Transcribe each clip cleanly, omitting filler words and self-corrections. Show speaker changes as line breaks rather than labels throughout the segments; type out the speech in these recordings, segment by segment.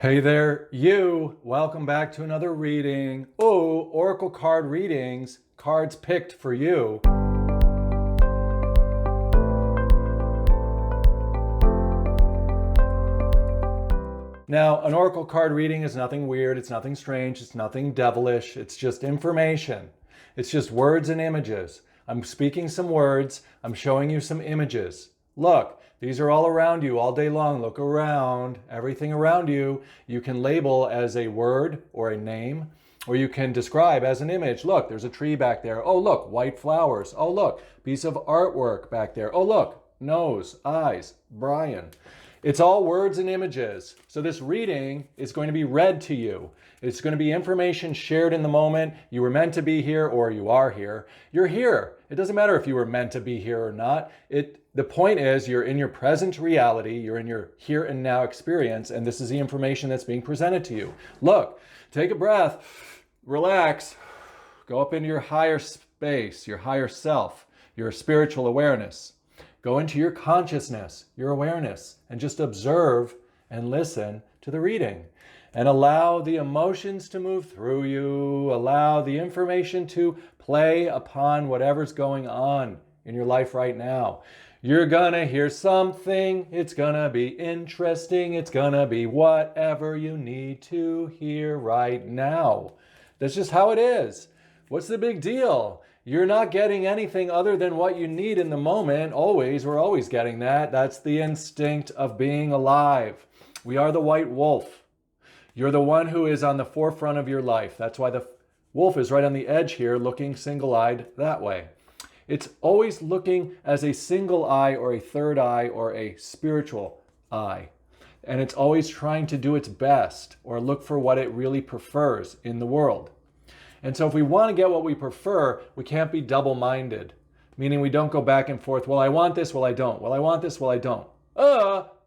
Hey there, you. Welcome back to another reading. Oh, Oracle card readings, cards picked for you. Now, an Oracle card reading is nothing weird, it's nothing strange, it's nothing devilish, it's just information. It's just words and images. I'm speaking some words, I'm showing you some images. Look, these are all around you all day long. Look around. Everything around you, you can label as a word or a name, or you can describe as an image. Look, there's a tree back there. Oh, look, white flowers. Oh, look, piece of artwork back there. Oh, look, nose, eyes, Brian. It's all words and images. So this reading is going to be read to you. It's going to be information shared in the moment. You were meant to be here or you are here. You're here. It doesn't matter if you were meant to be here or not. The point is you're in your present reality. You're in your here and now experience. And this is the information that's being presented to you. Look, take a breath, relax, go up into your higher space, your higher self, your spiritual awareness. Go into your consciousness, your awareness, and just observe and listen to the reading. And allow the emotions to move through you. Allow the information to play upon whatever's going on in your life right now. You're gonna hear something. It's gonna be interesting. It's gonna be whatever you need to hear right now. That's just how it is. What's the big deal? You're not getting anything other than what you need in the moment. Always, we're always getting that. That's the instinct of being alive. We are the white wolf. You're the one who is on the forefront of your life. That's why the wolf is right on the edge here, looking single-eyed that way. It's always looking as a single eye or a third eye or a spiritual eye. And it's always trying to do its best or look for what it really prefers in the world. And so if we want to get what we prefer, we can't be double-minded, meaning we don't go back and forth. Well, I want this, well, I don't. Well, I want this, well, I don't.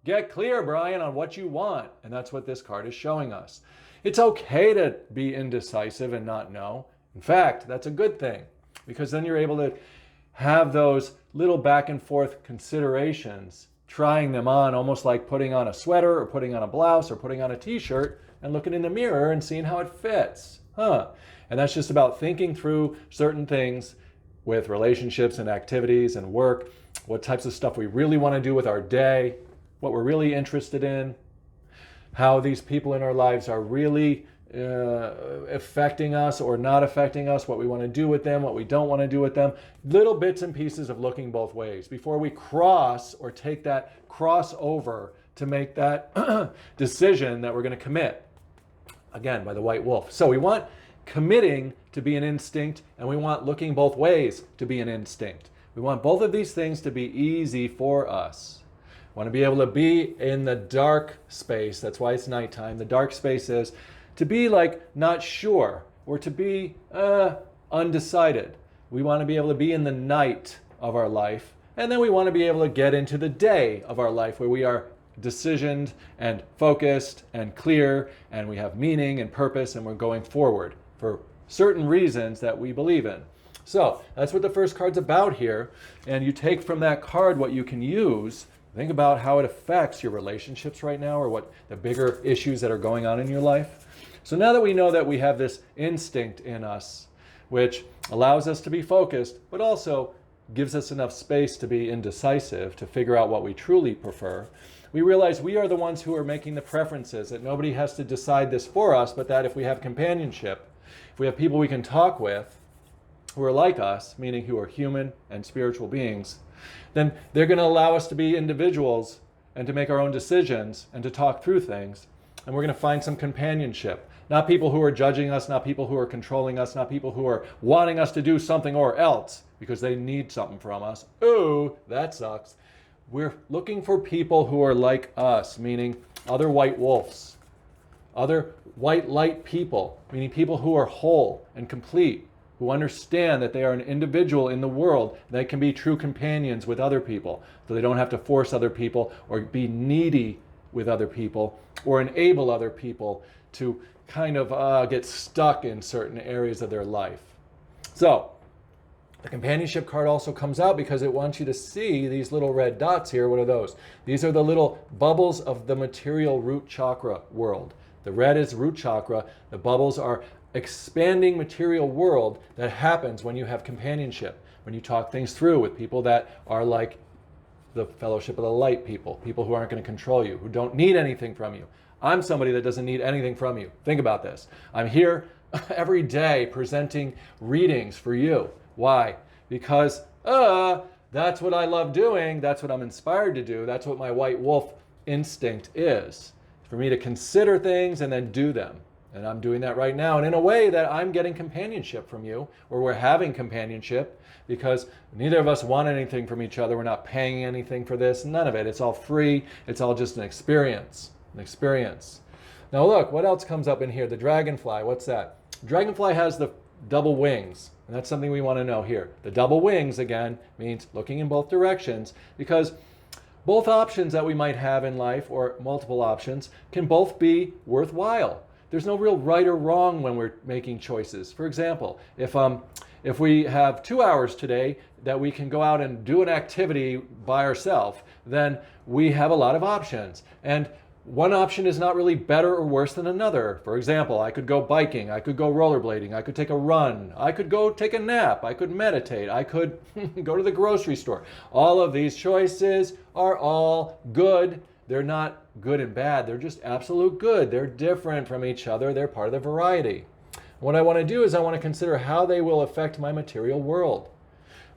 Get clear, Brian, on what you want. And that's what this card is showing us. It's okay to be indecisive and not know. In fact, that's a good thing, because then you're able to have those little back and forth considerations, trying them on almost like putting on a sweater or putting on a blouse or putting on a t-shirt and looking in the mirror and seeing how it fits. And that's just about thinking through certain things with relationships and activities and work, what types of stuff we really want to do with our day, what we're really interested in, how these people in our lives are really affecting us or not affecting us, what we want to do with them, what we don't want to do with them. Little bits and pieces of looking both ways before we cross or take that crossover to make that decision that we're going to commit. Again, by the white wolf. So we want committing to be an instinct, and we want looking both ways to be an instinct. We want both of these things to be easy for us. We want to be able to be in the dark space. That's why it's nighttime. The dark space is to be like not sure or to be undecided. We want to be able to be in the night of our life, and then we want to be able to get into the day of our life where we are decisioned and focused and clear, and we have meaning and purpose, and we're going forward for certain reasons that we believe in. So that's what the first card's about here. And you take from that card what you can use. Think about how it affects your relationships right now, or what the bigger issues that are going on in your life. So now that we know that we have this instinct in us, which allows us to be focused, but also gives us enough space to be indecisive, to figure out what we truly prefer, we realize we are the ones who are making the preferences, that nobody has to decide this for us, but that if we have companionship, if we have people we can talk with who are like us, meaning who are human and spiritual beings, then they're going to allow us to be individuals and to make our own decisions and to talk through things. And we're going to find some companionship. Not people who are judging us, not people who are controlling us, not people who are wanting us to do something or else because they need something from us. Ooh, that sucks. We're looking for people who are like us, meaning other white wolves, other white light people, meaning people who are whole and complete, who understand that they are an individual in the world that can be true companions with other people, so they don't have to force other people or be needy with other people or enable other people to kind of get stuck in certain areas of their life. So the companionship card also comes out because it wants you to see these little red dots here. What are those? These are the little bubbles of the material root chakra world. The red is root chakra. The bubbles are expanding material world that happens when you have companionship, when you talk things through with people that are like the fellowship of the light people who aren't going to control you, who don't need anything from you. I'm somebody that doesn't need anything from you. Think about this. I'm here every day presenting readings for you. Why? Because that's what I love doing. That's what I'm inspired to do. That's what my white wolf instinct is, for me to consider things and then do them. And I'm doing that right now. And in a way that I'm getting companionship from you, or we're having companionship, because neither of us want anything from each other. We're not paying anything for this. None of it. It's all free. It's all just an experience. An experience. Now look, what else comes up in here? The dragonfly. What's that? Dragonfly has the double wings. And that's something we want to know here. The double wings, again, means looking in both directions, because both options that we might have in life, or multiple options, can both be worthwhile. There's no real right or wrong when we're making choices. For example, if we have 2 hours today that we can go out and do an activity by ourselves, then we have a lot of options. And one option is not really better or worse than another. For example, I could go biking, I could go rollerblading, I could take a run, I could go take a nap, I could meditate, I could go to the grocery store. All of these choices are all good. They're not good and bad. They're just absolute good. They're different from each other. They're part of the variety. What I want to do is I want to consider how they will affect my material world.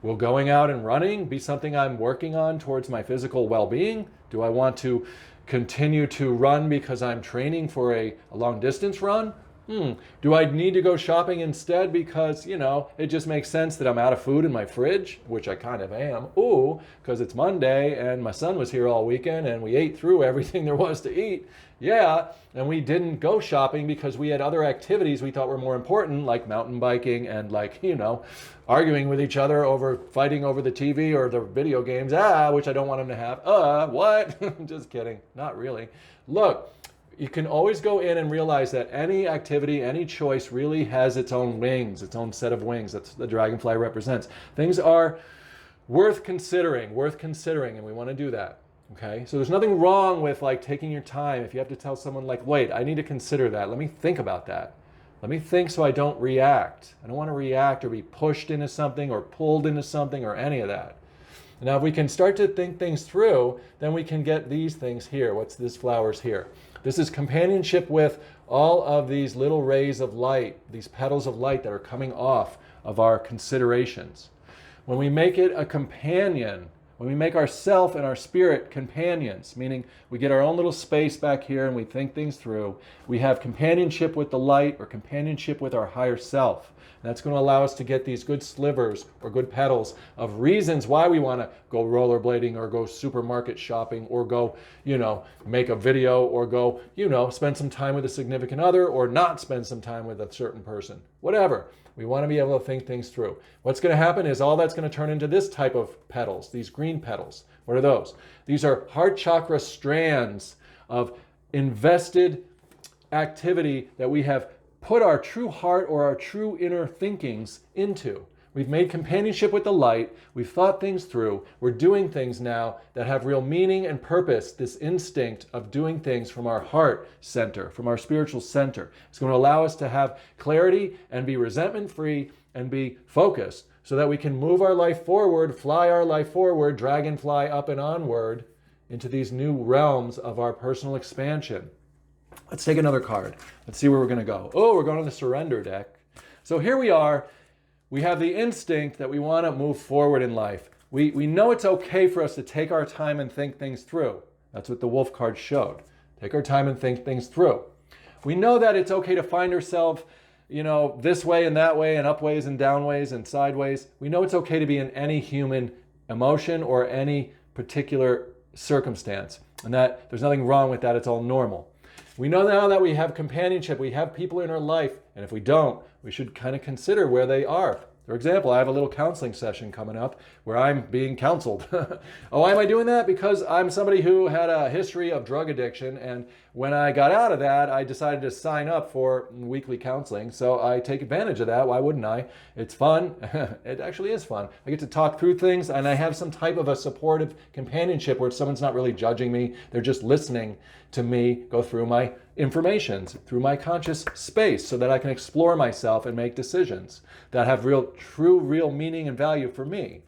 Will going out and running be something I'm working on towards my physical well-being? Do I want to continue to run because I'm training for a long distance run? Do I need to go shopping instead because, it just makes sense that I'm out of food in my fridge, which I kind of am. Because it's Monday and my son was here all weekend and we ate through everything there was to eat. Yeah, and we didn't go shopping because we had other activities we thought were more important, like mountain biking and arguing with each other over fighting over the TV or the video games, which I don't want him to have. What? Just kidding. Not really. Look, you can always go in and realize that any activity, any choice really has its own wings, its own set of wings. That's what the dragonfly represents. Things are worth considering, and we want to do that. Okay? So there's nothing wrong with taking your time. If you have to tell someone wait, I need to consider that. Let me think about that. Let me think so I don't react. I don't want to react or be pushed into something or pulled into something or any of that. Now, if we can start to think things through, then we can get these things here. What's this flowers here? This is companionship with all of these little rays of light, these petals of light that are coming off of our considerations. When we make it a companion, when we make ourself and our spirit companions, meaning we get our own little space back here and we think things through, we have companionship with the light or companionship with our higher self. And that's going to allow us to get these good slivers or good petals of reasons why we want to go rollerblading or go supermarket shopping or go, make a video or go, spend some time with a significant other or not spend some time with a certain person. Whatever. We want to be able to think things through. What's going to happen is all that's going to turn into this type of petals, these green petals. What are those? These are heart chakra strands of invested activity that we have put our true heart or our true inner thinkings into. We've made companionship with the light. We've thought things through. We're doing things now that have real meaning and purpose, this instinct of doing things from our heart center, from our spiritual center. It's going to allow us to have clarity and be resentment-free and be focused so that we can move our life forward, fly our life forward, dragonfly up and onward into these new realms of our personal expansion. Let's take another card. Let's see where we're going to go. We're going to the surrender deck. So here we are. We have the instinct that we want to move forward in life. We know it's okay for us to take our time and think things through. That's what the wolf card showed. Take our time and think things through. We know that it's okay to find ourselves, this way and that way and up ways and down ways and sideways. We know it's okay to be in any human emotion or any particular circumstance and that there's nothing wrong with that. It's all normal. We know now that we have companionship, we have people in our life, and if we don't, we should kind of consider where they are. For example, I have a little counseling session coming up where I'm being counseled. Why am I doing that? Because I'm somebody who had a history of drug addiction, and when I got out of that, I decided to sign up for weekly counseling. So I take advantage of that. Why wouldn't I? It's fun. It actually is fun. I get to talk through things, and I have some type of a supportive companionship where someone's not really judging me. They're just listening to me go through my informations, through my conscious space, so that I can explore myself and make decisions that have real meaning and value for me.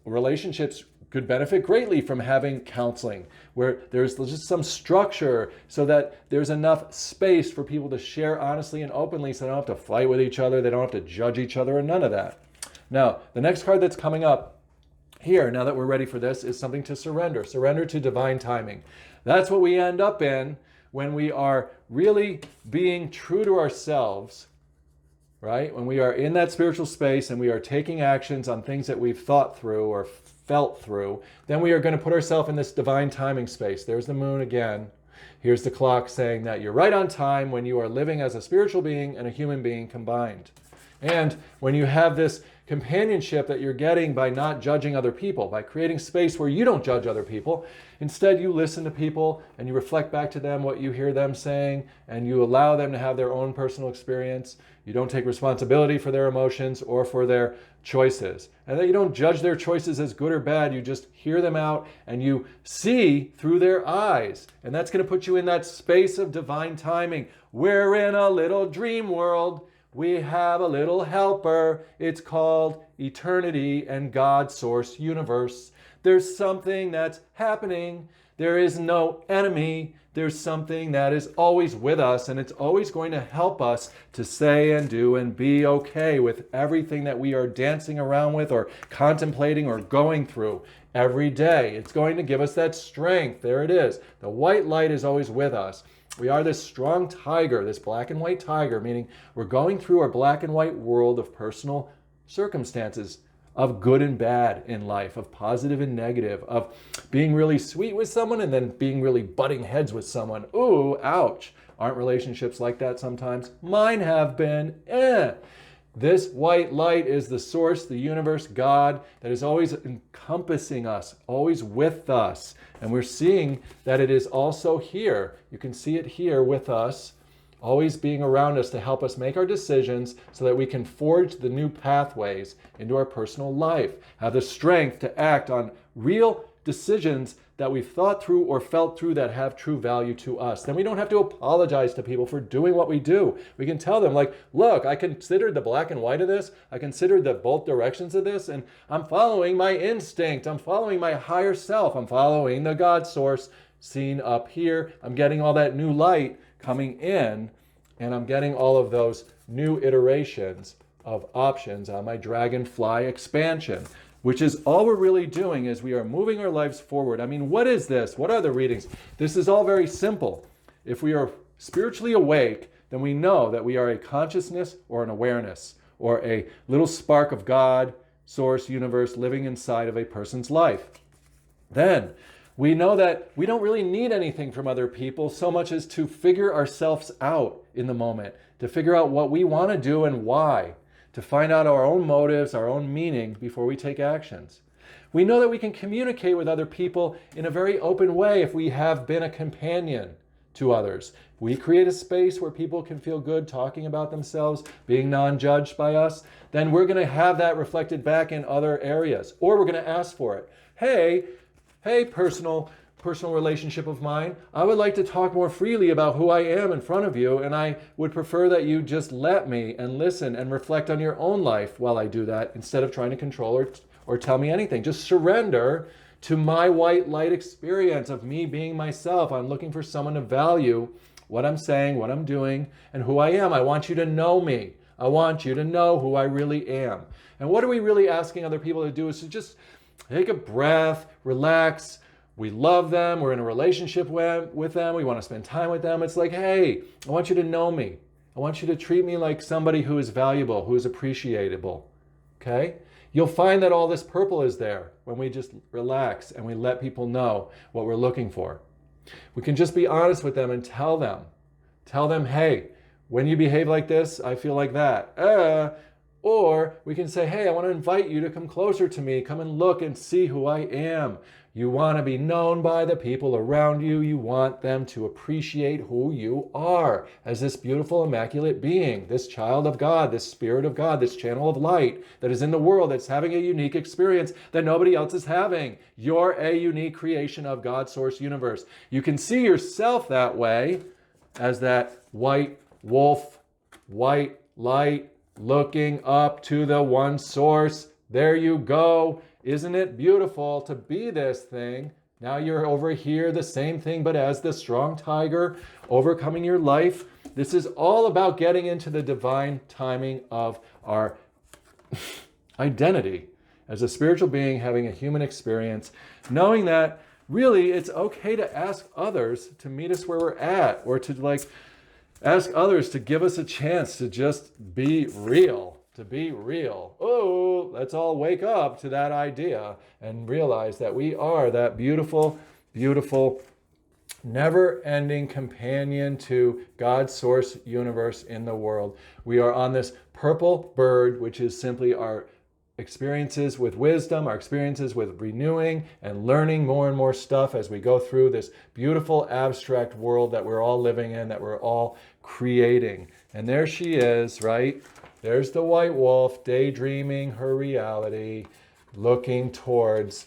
Relationships could benefit greatly from having counseling where there's just some structure so that there's enough space for people to share honestly and openly, so they don't have to fight with each other, they don't have to judge each other, and none of that. Now, the next card that's coming up here, now that we're ready for this, is something to surrender. Surrender to divine timing. That's what we end up in when we are really being true to ourselves, right? When we are in that spiritual space and we are taking actions on things that we've thought through or felt through, then we are going to put ourselves in this divine timing space. There's the moon again. Here's the clock saying that you're right on time when you are living as a spiritual being and a human being combined. And when you have this companionship that you're getting by not judging other people, by creating space where you don't judge other people, instead you listen to people and you reflect back to them what you hear them saying, and you allow them to have their own personal experience. You don't take responsibility for their emotions or for their choices. And that you don't judge their choices as good or bad. You just hear them out and you see through their eyes. And that's going to put you in that space of divine timing. We're in a little dream world. We have a little helper. It's called eternity and God source universe. There's something that's happening. There is no enemy. There's something that is always with us, and it's always going to help us to say and do and be okay with everything that we are dancing around with or contemplating or going through every day. It's going to give us that strength. There it is. The white light is always with us. We are this strong tiger, this black and white tiger, meaning we're going through our black and white world of personal circumstances, of good and bad in life, of positive and negative, of being really sweet with someone and then being really butting heads with someone. Ooh, ouch. Aren't relationships like that sometimes? Mine have been. This white light is the source, the universe, God, that is always encompassing us, always with us. And we're seeing that it is also here. You can see it here with us, always being around us to help us make our decisions so that we can forge the new pathways into our personal life, have the strength to act on real decisions that we've thought through or felt through that have true value to us. Then we don't have to apologize to people for doing what we do. We can tell them, like, look, I considered the black and white of this. I considered the both directions of this, and I'm following my instinct. I'm following my higher self. I'm following the God source seen up here. I'm getting all that new light coming in, and I'm getting all of those new iterations of options on my dragonfly expansion, which is all we're really doing is we are moving our lives forward. I mean, what is this? What are the readings? This is all very simple. If we are spiritually awake, then we know that we are a consciousness or an awareness or a little spark of God, source, universe living inside of a person's life. Then we know that we don't really need anything from other people so much as to figure ourselves out in the moment, to figure out what we want to do and why, to find out our own motives, our own meaning before we take actions. We know that we can communicate with other people in a very open way if we have been a companion to others. We create a space where people can feel good talking about themselves, being non-judged by us, then we're going to have that reflected back in other areas, or we're going to ask for it. Hey, personal relationship of mine, I would like to talk more freely about who I am in front of you, and I would prefer that you just let me and listen and reflect on your own life while I do that, instead of trying to control or tell me anything. Just surrender to my white light experience of me being myself. I'm looking for someone to value what I'm saying, what I'm doing, and who I am. I want you to know me. I want you to know who I really am. And what are we really asking other people to do is to just take a breath, relax. We love them. We're in a relationship with them. We want to spend time with them. It's like, hey, I want you to know me. I want you to treat me like somebody who is valuable, who is appreciable. Okay? You'll find that all this purple is there when we just relax and we let people know what we're looking for. We can just be honest with them and tell them, hey, when you behave like this, I feel like that. Or we can say, hey, I want to invite you to come closer to me. Come and look and see who I am. You want to be known by the people around you. You want them to appreciate who you are as this beautiful, immaculate being, this child of God, this spirit of God, this channel of light that is in the world, that's having a unique experience that nobody else is having. You're a unique creation of God's source universe. You can see yourself that way as that white wolf, white light, looking up to the one source. There you go. Isn't it beautiful to be this thing? Now you're over here, the same thing, but as the strong tiger, overcoming your life. This is all about getting into the divine timing of our identity as a spiritual being having a human experience, knowing that really it's okay to ask others to meet us where we're at, or to ask others to give us a chance to just be real. To be real. Oh, let's all wake up to that idea and realize that we are that beautiful, beautiful, never-ending companion to God's source universe in the world. We are on this purple bird, which is simply our experiences with wisdom, our experiences with renewing and learning more and more stuff as we go through this beautiful abstract world that we're all living in, that we're all creating. And there she is, right? There's the white wolf, daydreaming her reality, looking towards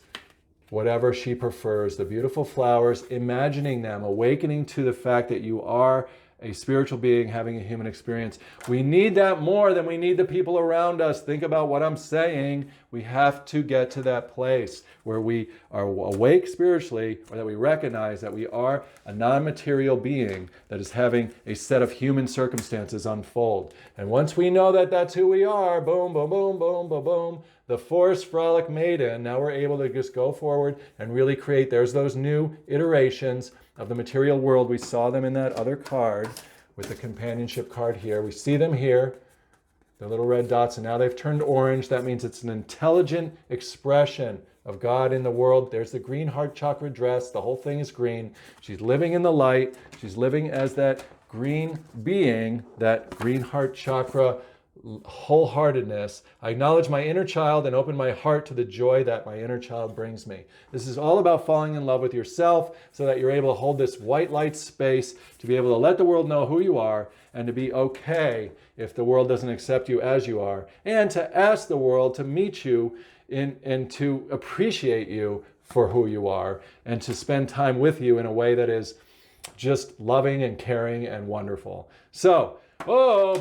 whatever she prefers, the beautiful flowers, imagining them, awakening to the fact that you are a spiritual being having a human experience. We need that more than we need the people around us. Think about what I'm saying. We have to get to that place where we are awake spiritually, or that we recognize that we are a non-material being that is having a set of human circumstances unfold. And once we know that that's who we are, boom, boom, boom, boom, boom, boom, the forest frolic maiden, now we're able to just go forward and really create, there's those new iterations of the material world. We saw them in that other card with the companionship card here. We see them here, the little red dots, and now they've turned orange. That means it's an intelligent expression of God in the world. There's the green heart chakra dress. The whole thing is green. She's living in the light. She's living as that green being, that green heart chakra wholeheartedness. I acknowledge my inner child and open my heart to the joy that my inner child brings me. This is all about falling in love with yourself so that you're able to hold this white light space to be able to let the world know who you are, and to be okay if the world doesn't accept you as you are, and to ask the world to meet you and to appreciate you for who you are, and to spend time with you in a way that is just loving and caring and wonderful. So,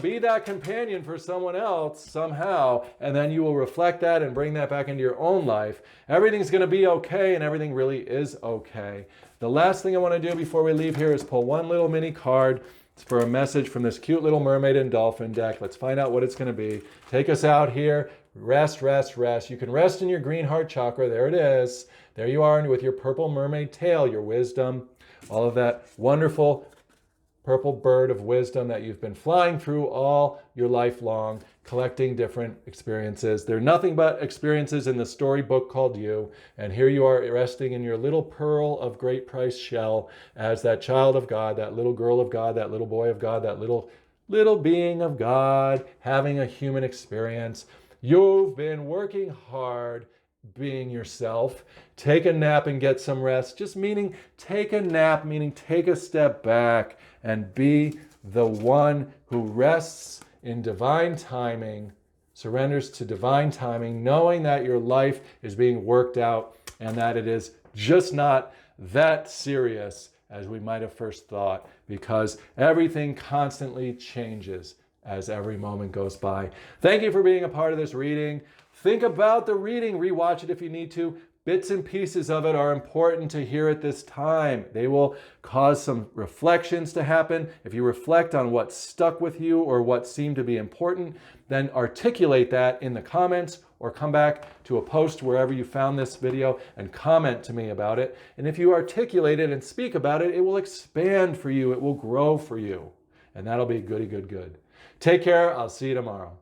be that companion for someone else somehow, and then you will reflect that and bring that back into your own life. Everything's going to be okay, and everything really is okay. The last thing I want to do before we leave here is pull one little mini card. It's for a message from this cute little mermaid and dolphin deck. Let's find out what it's going to be. Take us out here. Rest, rest, rest. You can rest in your green heart chakra. There it is. There you are with your purple mermaid tail, your wisdom, all of that wonderful purple bird of wisdom that you've been flying through all your life long, collecting different experiences. They're nothing but experiences in the storybook called you. And here you are resting in your little pearl of great price shell as that child of God, that little girl of God, that little boy of God, that little being of God, having a human experience. You've been working hard being yourself. Take a nap and get some rest. Just meaning take a nap, meaning take a step back and be the one who rests in divine timing, surrenders to divine timing, knowing that your life is being worked out and that it is just not that serious as we might have first thought, because everything constantly changes as every moment goes by. Thank you for being a part of this reading. Think about the reading, rewatch it if you need to. Bits and pieces of it are important to hear at this time. They will cause some reflections to happen. If you reflect on what stuck with you or what seemed to be important, then articulate that in the comments, or come back to a post wherever you found this video and comment to me about it. And if you articulate it and speak about it, it will expand for you. It will grow for you. And that'll be goody good. Take care. I'll see you tomorrow.